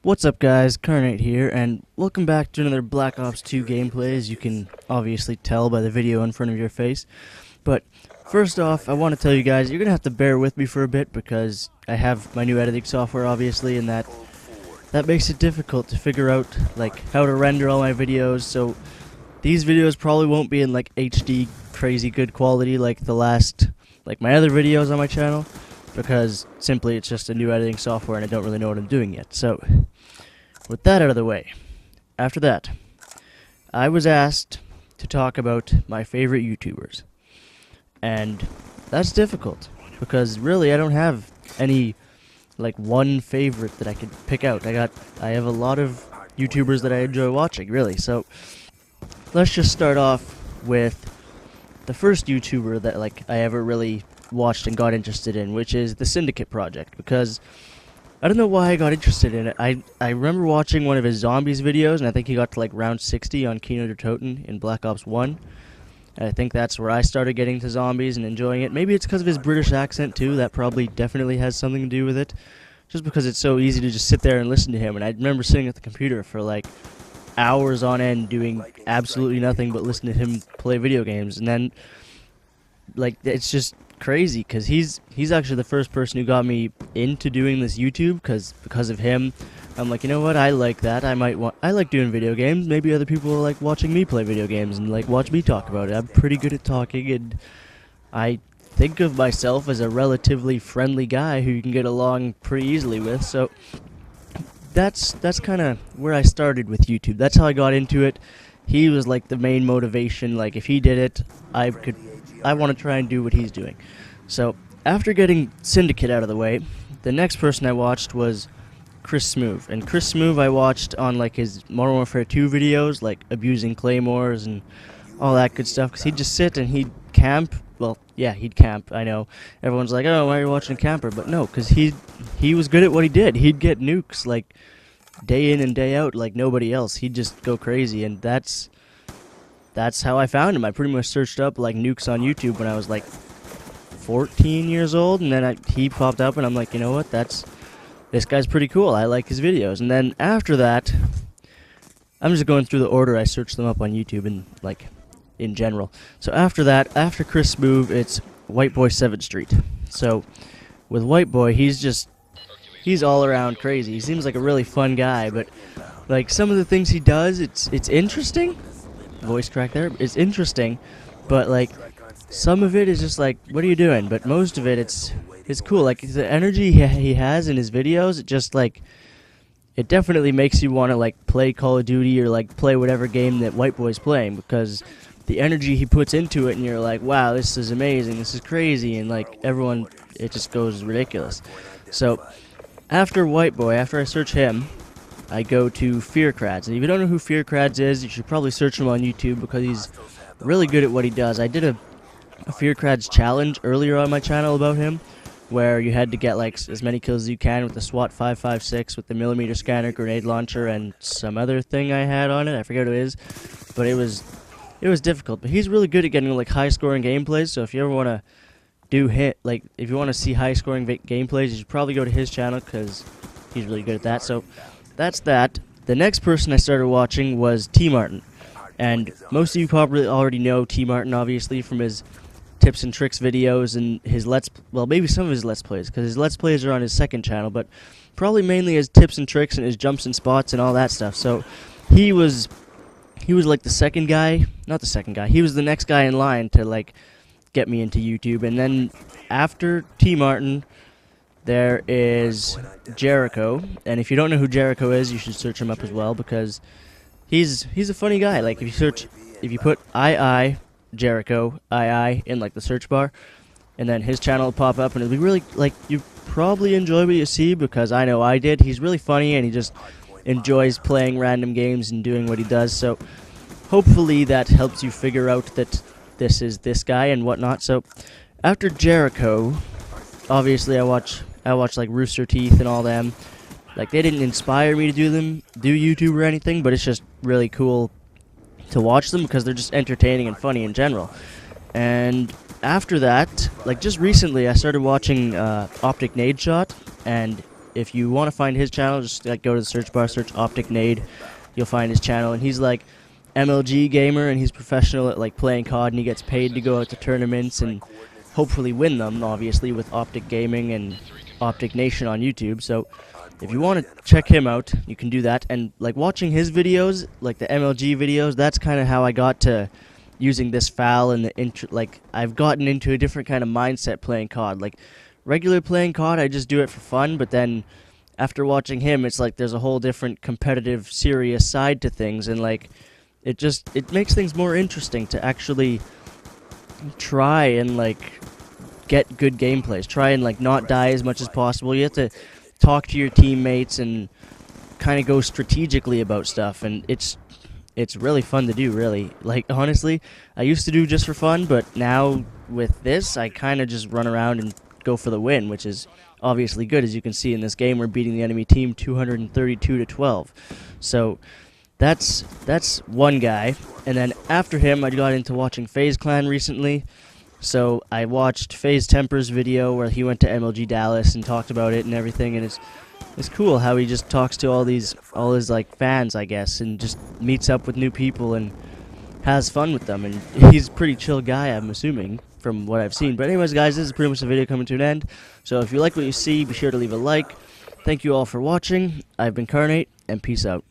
What's up guys, Carnate here, and welcome back to another Black Ops 2 gameplay, as you can obviously tell by the video in front of your face. But first off, I want to tell you guys, you're going to have to bear with me for a bit, because I have my new editing software obviously, and that makes it difficult to figure out like how to render all my videos, so these videos probably won't be in like HD crazy good quality like my other videos on my channel, because simply it's just a new editing software and I don't really know what I'm doing yet. So with that out of the way, after that, I was asked to talk about my favorite YouTubers, and that's difficult because really I don't have any like one favorite that I could pick out. I have a lot of YouTubers that I enjoy watching, really. So let's just start off with the first YouTuber that like I ever really watched and got interested in, which is the Syndicate project, because I don't know why I got interested in it. I remember watching one of his zombies videos, and I think he got to like round 60 on CarnateGaming in Black Ops 1. And I think that's where I started getting to zombies and enjoying it. Maybe it's because of his British accent too. That probably definitely has something to do with it. Just because it's so easy to just sit there and listen to him. And I remember sitting at the computer for like hours on end doing absolutely nothing but listen to him play video games. And then like it's just crazy because he's actually the first person who got me into doing this YouTube, because of him I'm like, you know what, I like that. I like doing video games. Maybe other people like watching me play video games and like watch me talk about it. I'm pretty good at talking, and I think of myself as a relatively friendly guy who you can get along pretty easily with. So that's kind of where I started with YouTube. That's how I got into it. He was like the main motivation. Like if he did it, I want to try and do what he's doing. So after getting Syndicate out of the way, the next person I watched was Smoove. And Smoove I watched on like his Modern Warfare 2 videos, like abusing claymores and all that good stuff, because he'd just sit and he'd camp. Well, yeah, he'd camp. I know everyone's like, oh, why are you watching a camper? But no, because he was good at what he did. He'd get nukes like day in and day out like nobody else. He'd just go crazy, and that's how I found him. I pretty much searched up like nukes on YouTube when I was like 14 years old, and then he popped up, and I'm like, you know what, this guy's pretty cool. I like his videos. And then after that, I'm just going through the order I searched them up on YouTube and like in general. So after that, after Smoove, it's Whiteboy 7th Street. So with Whiteboy, he's all around crazy. He seems like a really fun guy, but like some of the things he does, it's interesting. Voice crack there. It's interesting, but like some of it is just like, what are you doing? But most of it, it's cool. Like the energy he has in his videos, it just like, it definitely makes you want to like play Call of Duty or like play whatever game that Whiteboy's playing, because the energy he puts into it, and you're like, wow, this is amazing, this is crazy, and like everyone, it just goes ridiculous. So after Whiteboy, after I search him, I go to Fearcrads. And if you don't know who Fearcrads is, you should probably search him on YouTube, because he's really good at what he does. I did a Fearcrads challenge earlier on my channel about him, where you had to get like as many kills as you can with the SWAT 556 with the millimeter scanner, grenade launcher, and some other thing I had on it. I forget what it is, but it was difficult. But he's really good at getting like high scoring gameplays. So if you ever want to if you want to see high scoring gameplays, you should probably go to his channel, because he's really good at that. So that's that. The next person I started watching was Tmartn, and most of you probably already know Tmartn, obviously, from his tips and tricks videos and his maybe some of his let's plays, because his let's plays are on his second channel, but probably mainly his tips and tricks and his jumps and spots and all that stuff. So he was like the second guy, not the second guy, he was the next guy in line to like get me into YouTube. And then after Tmartn, there is Jericho, and if you don't know who Jericho is, you should search him up as well, because he's a funny guy. Like if you put Jericho in like the search bar, and then his channel will pop up, and it'll be really like, you probably enjoy what you see, because I know I did. He's really funny, and he just enjoys playing random games and doing what he does. So hopefully that helps you figure out that this is this guy and whatnot. So after Jericho, obviously I watch like Rooster Teeth and all them. Like they didn't inspire me to do YouTube or anything, but it's just really cool to watch them, because they're just entertaining and funny in general. And after that, like just recently, I started watching OpticNadeshot, and if you want to find his channel, just like go to the search bar, search OpticNade. You'll find his channel, and he's like MLG gamer, and he's professional at like playing COD, and he gets paid to go out to tournaments and hopefully win them, obviously, with OpticGaming and OpticNation on YouTube. So if you want to check him out, you can do that. And like watching his videos, like the MLG videos, that's kind of how I got to using this FAL and the like I've gotten into a different kind of mindset playing COD. Like regular playing COD, I just do it for fun, but then after watching him, it's like there's a whole different competitive, serious side to things, and like it makes things more interesting to actually try and like get good gameplays. Try and like not die as much as possible. You have to talk to your teammates and kind of go strategically about stuff, and it's really fun to do, really. Like, honestly, I used to do just for fun, but now with this, I kind of just run around and go for the win, which is obviously good. As you can see in this game, we're beating the enemy team 232-12. So that's one guy. And then after him, I got into watching FaZe Clan recently. So I watched FaZe Temper's video where he went to MLG Dallas and talked about it and everything, and it's cool how he just talks to all his like fans, I guess, and just meets up with new people and has fun with them. And he's a pretty chill guy, I'm assuming, from what I've seen. But anyways, guys, this is pretty much the video coming to an end. So if you like what you see, be sure to leave a like. Thank you all for watching. I've been Carnate, and peace out.